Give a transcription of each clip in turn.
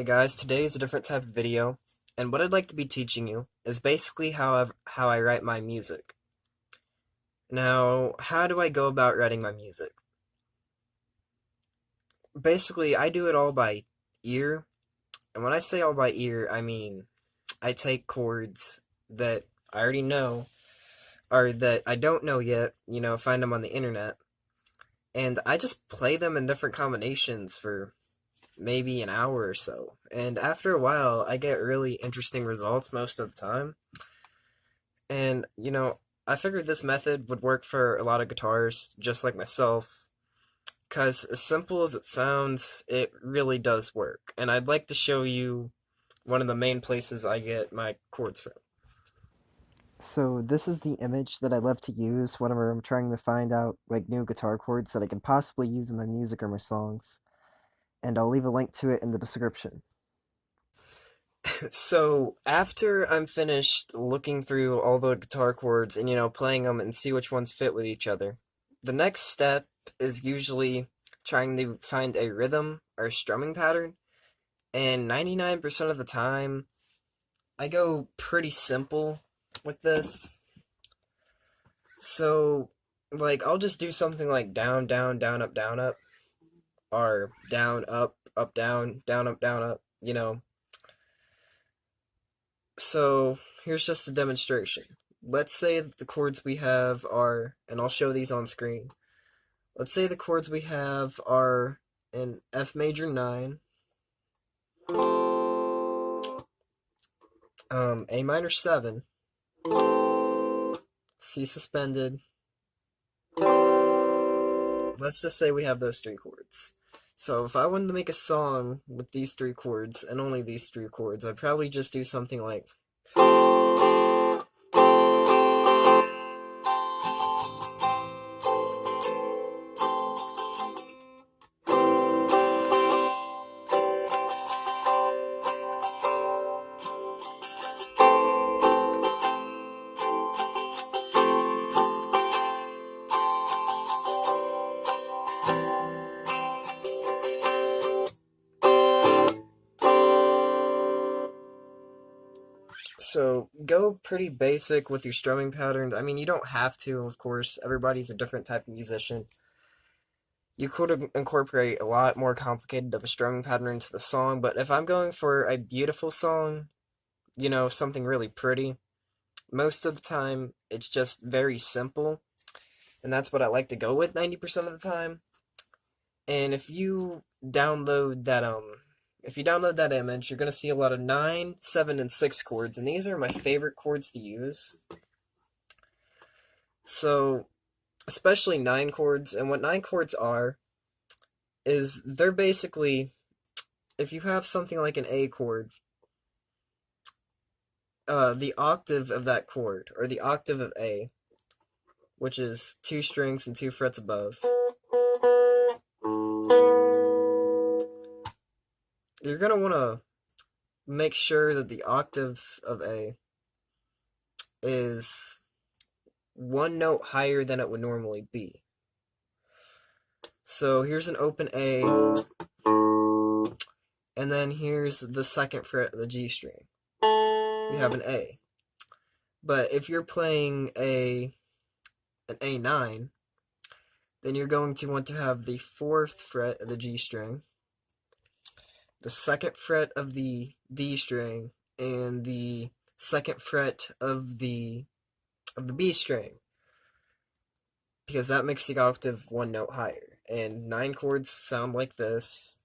Hey guys, today is a different type of video, and what I'd like to be teaching you is basically how I write my music. Now, how do I go about writing my music? Basically, I do it all by ear, and when I say all by ear, I mean I take chords that I already know, or that I don't know yet, find them on the internet, and I just play them in different combinations for maybe an hour or so. And after a while, I get really interesting results most of the time. And, I figured this method would work for a lot of guitarists just like myself, because as simple as it sounds, it really does work. And I'd like to show you one of the main places I get my chords from. So this is the image that I love to use whenever I'm trying to find out like new guitar chords that I can possibly use in my music or my songs. And I'll leave a link to it in the description. So after I'm finished looking through all the guitar chords and playing them and see which ones fit with each other, the next step is usually trying to find a rhythm or strumming pattern. And 99% of the time, I go pretty simple with this. So, like, I'll just do something like down, down, down, up, or down, up, down, up. So here's just a demonstration. Let's say that the chords we have are, and I'll show these on screen. Let's say the chords we have are in F major 9, A minor 7, C suspended. Let's just say we have those three chords. So if I wanted to make a song with these three chords and only these three chords, I'd probably just do something like So go pretty basic with your strumming patterns. I mean, you don't have to, of course. Everybody's a different type of musician. You could incorporate a lot more complicated of a strumming pattern into the song, but if I'm going for a beautiful song, something really pretty, most of the time it's just very simple, and that's what I like to go with 90% of the time. And if you download that image, you're gonna see a lot of 9, 7, and 6 chords, and these are my favorite chords to use. So, especially 9 chords, and what 9 chords are is they're basically, if you have something like an A chord, the octave of that chord, or the octave of A, which is 2 strings and 2 frets above, you're gonna want to make sure that the octave of A is one note higher than it would normally be. So here's an open A, and then here's the second fret of the G string. We have an A. But if you're playing an A9, then you're going to want to have the 4th fret of the G string, the 2nd fret of the D string, and the 2nd fret of the B string, because that makes the octave one note higher. And 9 chords sound like this,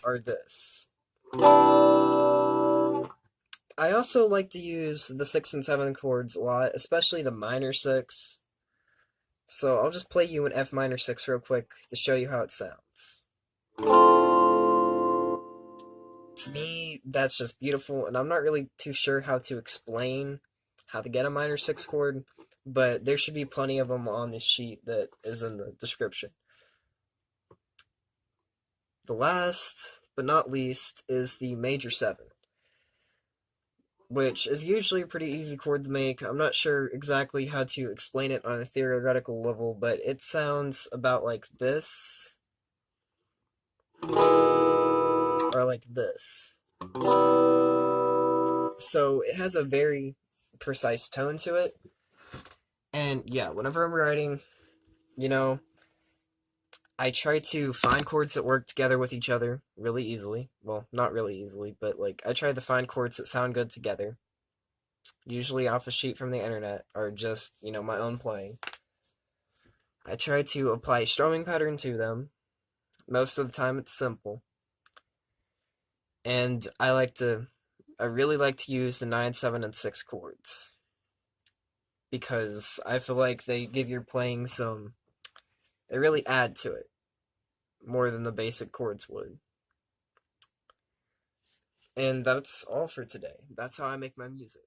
or this. I also like to use the 6 and 7 chords a lot, especially the minor 6. So I'll just play you an F minor 6 real quick to show you how it sounds. To me, that's just beautiful, and I'm not really too sure how to explain how to get a minor 6 chord, but there should be plenty of them on this sheet that is in the description. The last, but not least, is the major 7, which is usually a pretty easy chord to make. I'm not sure exactly how to explain it on a theoretical level, but it sounds about like this. are like this. So it has a very precise tone to it. And yeah, whenever I'm writing, you know, I try to find chords that work together with each other really easily. Well, not really easily, but like I try to find chords that sound good together. Usually off a sheet from the internet or just, my own playing. I try to apply a strumming pattern to them. Most of the time it's simple. And I really like to use the 9, 7, and 6 chords. Because I feel like they give your playing they really add to it. More than the basic chords would. And that's all for today. That's how I make my music.